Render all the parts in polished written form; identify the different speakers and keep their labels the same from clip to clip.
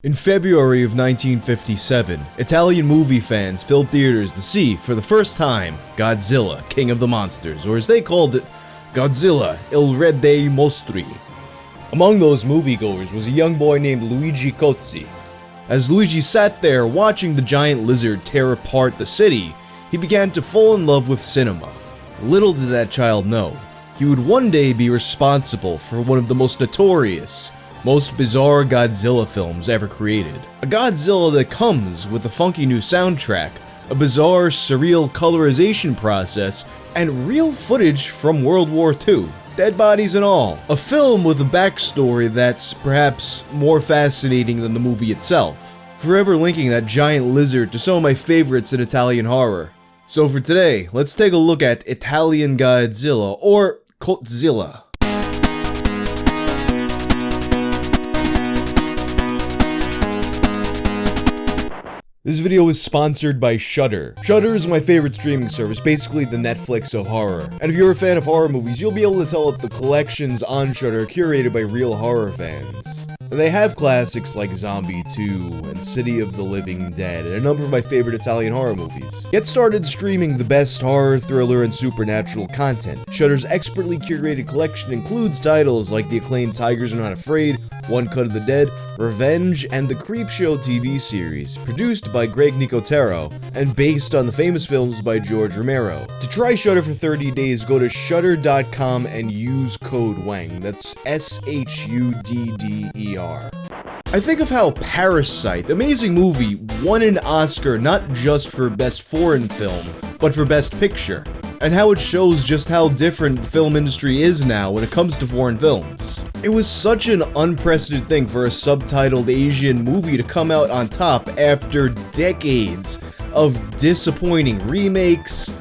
Speaker 1: In February of 1957, Italian movie fans filled theaters to see, for the first time, Godzilla, King of the Monsters, or as they called it, Godzilla, Il Re dei Mostri. Among those moviegoers was a young boy named Luigi Cozzi. As Luigi sat there watching the giant lizard tear apart the city, he began to fall in love with cinema. Little did that child know, he would one day be responsible for one of the most notorious, most bizarre Godzilla films ever created. A Godzilla that comes with a funky new soundtrack, a bizarre, surreal colorization process, and real footage from World War II. Dead bodies and all. A film with a backstory that's perhaps more fascinating than the movie itself, forever linking that giant lizard to some of my favorites in Italian horror. So for today, let's take a look at Italian Godzilla, or Cozzilla. This video is sponsored by Shudder. Shudder is my favorite streaming service, basically the Netflix of horror. And if you're a fan of horror movies, you'll be able to tell that the collections on Shudder are curated by real horror fans. And they have classics like Zombie 2 and City of the Living Dead and a number of my favorite Italian horror movies. Get started streaming the best horror, thriller, and supernatural content. Shudder's expertly curated collection includes titles like the acclaimed Tigers Are Not Afraid, One Cut of the Dead, Revenge, and the Creepshow TV series, produced by Greg Nicotero and based on the famous films by George Romero. To try Shudder for 30 days, go to shudder.com and use code WANG. That's SHUDDER. I think of how Parasite, the amazing movie, won an Oscar not just for Best Foreign Film, but for Best Picture, and how it shows just how different the film industry is now when it comes to foreign films. It was such an unprecedented thing for a subtitled Asian movie to come out on top after decades of disappointing remakes,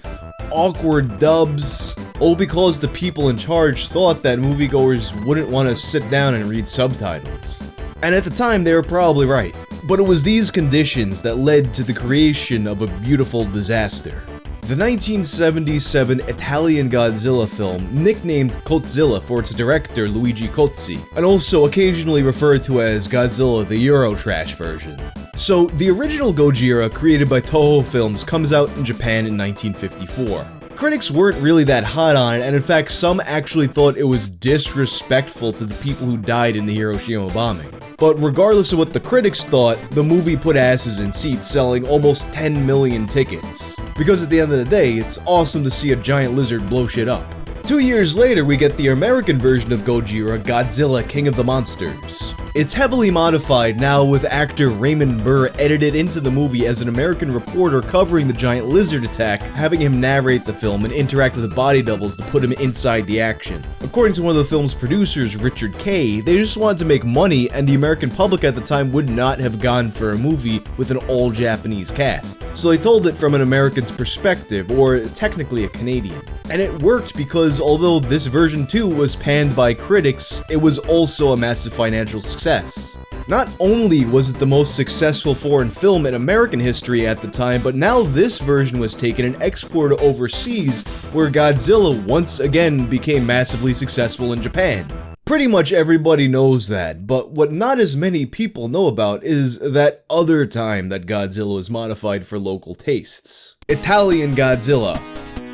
Speaker 1: awkward dubs, all because the people in charge thought that moviegoers wouldn't want to sit down and read subtitles. And at the time, they were probably right. But it was these conditions that led to the creation of a beautiful disaster. The 1977 Italian Godzilla film, nicknamed Cozzilla for its director Luigi Cozzi, and also occasionally referred to as Godzilla the Eurotrash version. So, the original Gojira, created by Toho Films, comes out in Japan in 1954. Critics weren't really that hot on it, and in fact some actually thought it was disrespectful to the people who died in the Hiroshima bombing. But regardless of what the critics thought, the movie put asses in seats, selling almost 10 million tickets. Because at the end of the day, it's awesome to see a giant lizard blow shit up. 2 years later, we get the American version of Gojira, Godzilla, King of the Monsters. It's heavily modified now, with actor Raymond Burr edited into the movie as an American reporter covering the giant lizard attack, having him narrate the film and interact with the body doubles to put him inside the action. According to one of the film's producers, Richard Kay, they just wanted to make money, and the American public at the time would not have gone for a movie with an all-Japanese cast. So they told it from an American's perspective, or technically a Canadian. And it worked because although this version too was panned by critics, it was also a massive financial success. Not only was it the most successful foreign film in American history at the time, but now this version was taken and exported overseas, where Godzilla once again became massively successful in Japan. Pretty much everybody knows that, but what not as many people know about is that other time that Godzilla was modified for local tastes. Italian Godzilla.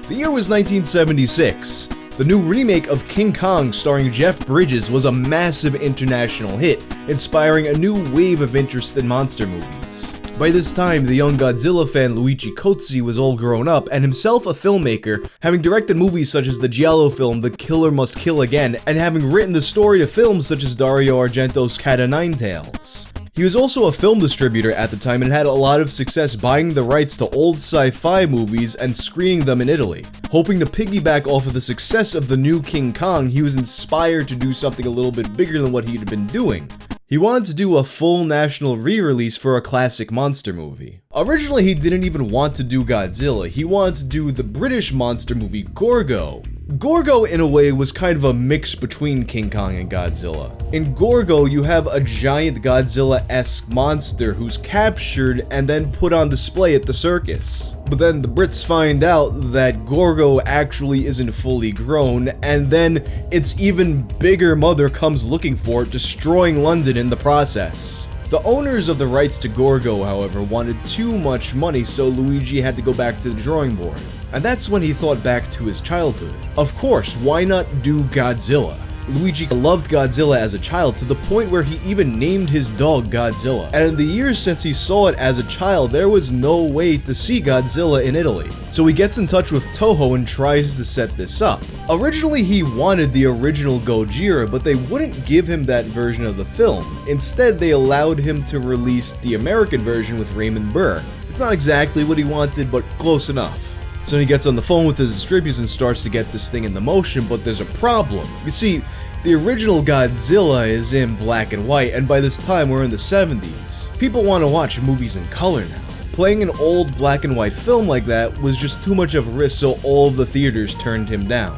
Speaker 1: The year was 1976. The new remake of King Kong starring Jeff Bridges was a massive international hit, inspiring a new wave of interest in monster movies. By this time, the young Godzilla fan Luigi Cozzi was all grown up and himself a filmmaker, having directed movies such as the giallo film The Killer Must Kill Again, and having written the story to films such as Dario Argento's Cat o' Nine Tails. He was also a film distributor at the time and had a lot of success buying the rights to old sci-fi movies and screening them in Italy. Hoping to piggyback off of the success of the new King Kong, he was inspired to do something a little bit bigger than what he'd been doing. He wanted to do a full national re-release for a classic monster movie. Originally, he didn't even want to do Godzilla, he wanted to do the British monster movie Gorgo. Gorgo, in a way, was kind of a mix between King Kong and Godzilla. In Gorgo, you have a giant Godzilla-esque monster who's captured and then put on display at the circus. But then the Brits find out that Gorgo actually isn't fully grown, and then its even bigger mother comes looking for it, destroying London in the process. The owners of the rights to Gorgo, however, wanted too much money, so Luigi had to go back to the drawing board. And that's when he thought back to his childhood. Of course, why not do Godzilla? Luigi loved Godzilla as a child to the point where he even named his dog Godzilla. And in the years since he saw it as a child, there was no way to see Godzilla in Italy. So he gets in touch with Toho and tries to set this up. Originally he wanted the original Gojira, but they wouldn't give him that version of the film. Instead, they allowed him to release the American version with Raymond Burr. It's not exactly what he wanted, but close enough. So he gets on the phone with his distributors and starts to get this thing into motion, but there's a problem. You see, the original Godzilla is in black and white, and by this time we're in the 70s. People want to watch movies in color now. Playing an old black and white film like that was just too much of a risk, so all of the theaters turned him down.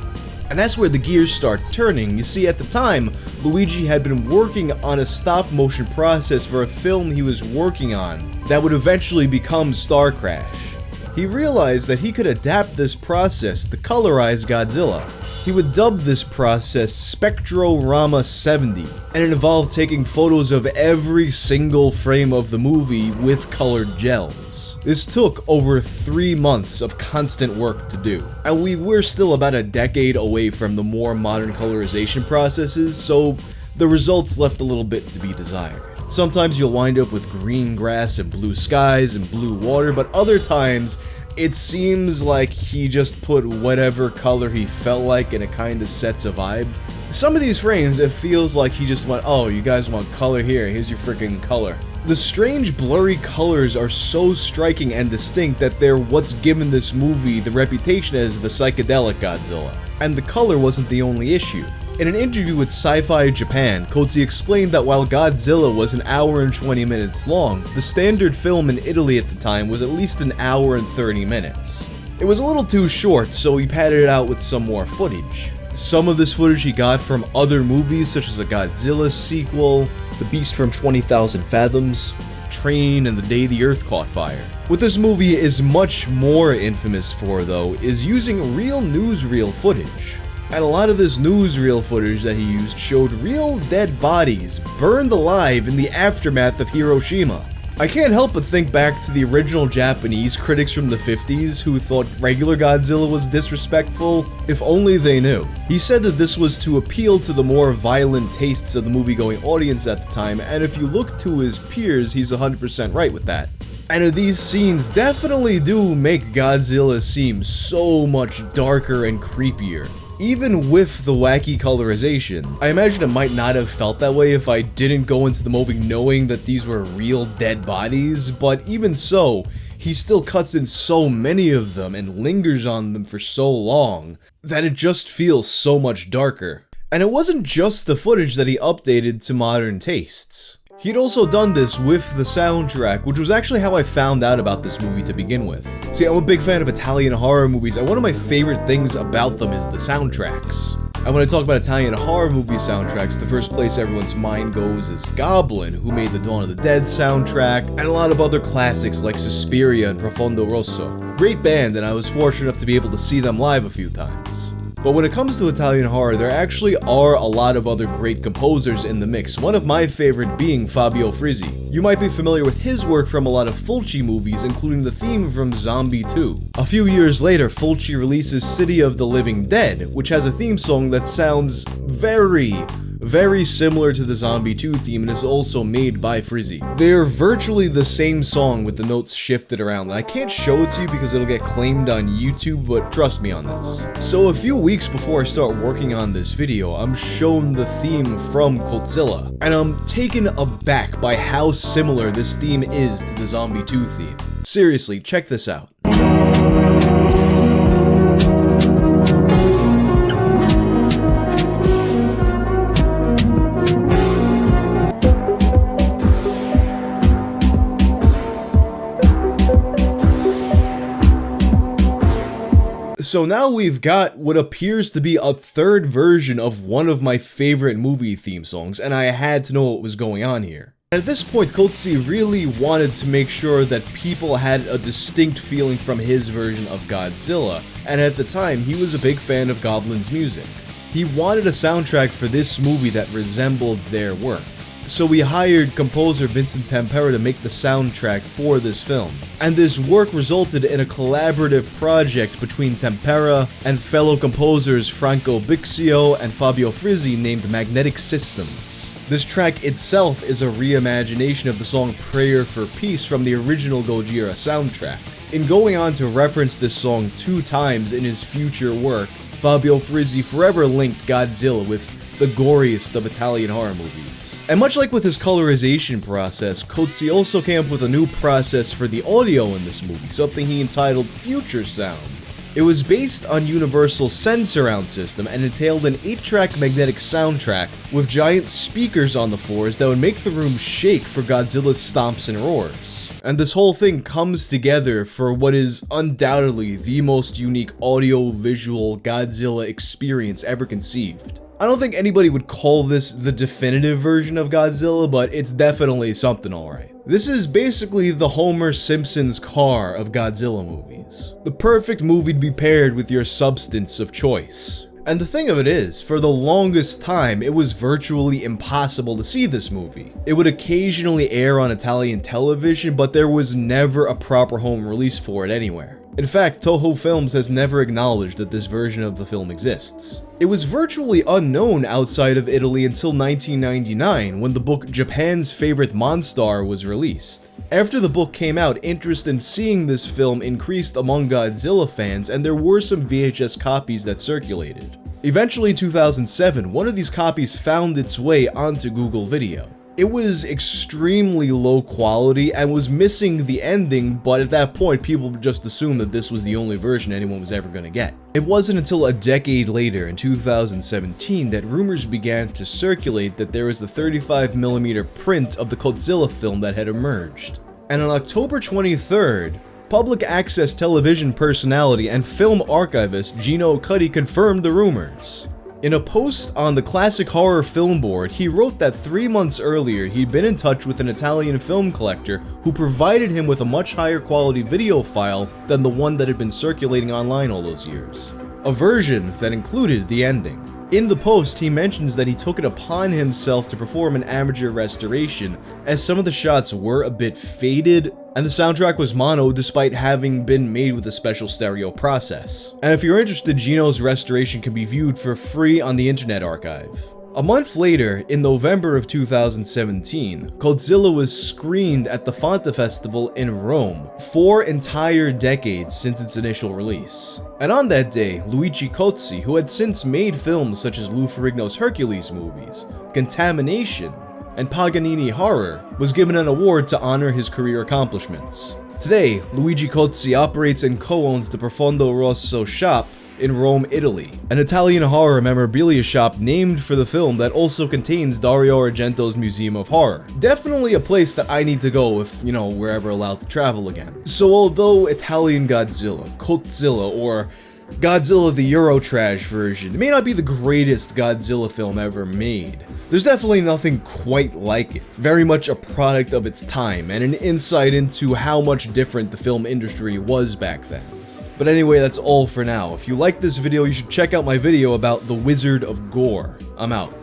Speaker 1: And that's where the gears start turning. You see, at the time, Luigi had been working on a stop-motion process for a film he was working on that would eventually become Star Crash. He realized that he could adapt this process to colorize Godzilla. He would dub this process Spectrorama 70, and it involved taking photos of every single frame of the movie with colored gels. This took over 3 months of constant work to do, and we were still about a decade away from the more modern colorization processes, so the results left a little bit to be desired. Sometimes you'll wind up with green grass and blue skies and blue water, but other times it seems like he just put whatever color he felt like and it kinda sets a vibe. Some of these frames, it feels like he just went, oh, you guys want color here, here's your freaking color. The strange blurry colors are so striking and distinct that they're what's given this movie the reputation as the psychedelic Godzilla. And the color wasn't the only issue. In an interview with Sci-Fi Japan, Cozzi explained that while Godzilla was an hour and 20 minutes long, the standard film in Italy at the time was at least an hour and 30 minutes. It was a little too short, so he padded it out with some more footage. Some of this footage he got from other movies such as a Godzilla sequel, The Beast from 20,000 Fathoms, Train, and The Day the Earth Caught Fire. What this movie is much more infamous for, though, is using real newsreel footage. And a lot of this newsreel footage that he used showed real dead bodies burned alive in the aftermath of Hiroshima. I can't help but think back to the original Japanese critics from the 50s who thought regular Godzilla was disrespectful, if only they knew. He said that this was to appeal to the more violent tastes of the movie-going audience at the time, and if you look to his peers, he's 100% right with that. And these scenes definitely do make Godzilla seem so much darker and creepier. Even with the wacky colorization, I imagine it might not have felt that way if I didn't go into the movie knowing that these were real dead bodies, but even so, he still cuts in so many of them and lingers on them for so long that it just feels so much darker. And it wasn't just the footage that he updated to modern tastes. He'd also done this with the soundtrack, which was actually how I found out about this movie to begin with. See, I'm a big fan of Italian horror movies, and one of my favorite things about them is the soundtracks. And when I talk about Italian horror movie soundtracks, the first place everyone's mind goes is Goblin, who made the Dawn of the Dead soundtrack, and a lot of other classics like Suspiria and Profondo Rosso. Great band, and I was fortunate enough to be able to see them live a few times. But when it comes to Italian horror, there actually are a lot of other great composers in the mix, one of my favorite being Fabio Frizzi. You might be familiar with his work from a lot of Fulci movies, including the theme from Zombie 2. A few years later, Fulci releases City of the Living Dead, which has a theme song that sounds very similar to the Zombie 2 theme and is also made by Frizzi. They're virtually the same song with the notes shifted around, and I can't show it to you because it'll get claimed on YouTube, but trust me on this. So a few weeks before I start working on this video, I'm shown the theme from Cozzilla, and I'm taken aback by how similar this theme is to the Zombie 2 theme. Seriously, check this out. So now we've got what appears to be a third version of one of my favorite movie theme songs, and I had to know what was going on here. At this point, Cozzi really wanted to make sure that people had a distinct feeling from his version of Godzilla, and at the time, he was a big fan of Goblin's music. He wanted a soundtrack for this movie that resembled their work. so we hired composer Vincent Tempera to make the soundtrack for this film. And this work resulted in a collaborative project between Tempera and fellow composers Franco Bixio and Fabio Frizzi named Magnetic Systems. This track itself is a reimagination of the song Prayer for Peace from the original Gojira soundtrack. In going on to reference this song 2 times in his future work, Fabio Frizzi forever linked Godzilla with the goriest of Italian horror movies. And much like with his colorization process, Cozzi also came up with a new process for the audio in this movie, something he entitled Future Sound. It was based on Universal's Sensurround system and entailed an 8-track magnetic soundtrack with giant speakers on the floors that would make the room shake for Godzilla's stomps and roars. And this whole thing comes together for what is undoubtedly the most unique audio-visual Godzilla experience ever conceived. I don't think anybody would call this the definitive version of Godzilla, but it's definitely something alright. This is basically the Homer Simpson's car of Godzilla movies. The perfect movie to be paired with your substance of choice. And the thing of it is, for the longest time, it was virtually impossible to see this movie. It would occasionally air on Italian television, but there was never a proper home release for it anywhere. In fact, Toho Films has never acknowledged that this version of the film exists. It was virtually unknown outside of Italy until 1999, when the book Japan's Favorite Monstar was released. After the book came out, interest in seeing this film increased among Godzilla fans, and there were some VHS copies that circulated. Eventually in 2007, one of these copies found its way onto Google Video. It was extremely low quality and was missing the ending, but at that point people just assumed that this was the only version anyone was ever going to get. It wasn't until a decade later, in 2017, that rumors began to circulate that there was a 35mm print of the Cozzilla film that had emerged. And on October 23rd, public access television personality and film archivist Gino Cuddy confirmed the rumors. In a post on the Classic Horror Film Board, he wrote that 3 months earlier he'd been in touch with an Italian film collector who provided him with a much higher quality video file than the one that had been circulating online all those years. A version that included the ending. In the post, he mentions that he took it upon himself to perform an amateur restoration, as some of the shots were a bit faded, and the soundtrack was mono despite having been made with a special stereo process. And if you're interested, Gino's restoration can be viewed for free on the Internet Archive. A month later, in November of 2017, Cozzilla was screened at the Fanta Festival in Rome, 4 entire decades since its initial release. And on that day, Luigi Cozzi, who had since made films such as Lou Ferrigno's Hercules movies, Contamination, and Paganini Horror, was given an award to honor his career accomplishments. Today, Luigi Cozzi operates and co-owns the Profondo Rosso shop in Rome, Italy, an Italian horror memorabilia shop named for the film that also contains Dario Argento's Museum of Horror. Definitely a place that I need to go if, we're ever allowed to travel again. So although Italian Godzilla, Cozzilla, or Godzilla the Eurotrash version may not be the greatest Godzilla film ever made, there's definitely nothing quite like it. Very much a product of its time, and an insight into how much different the film industry was back then. But anyway, that's all for now. If you like this video, you should check out my video about the Wizard of Gore. I'm out.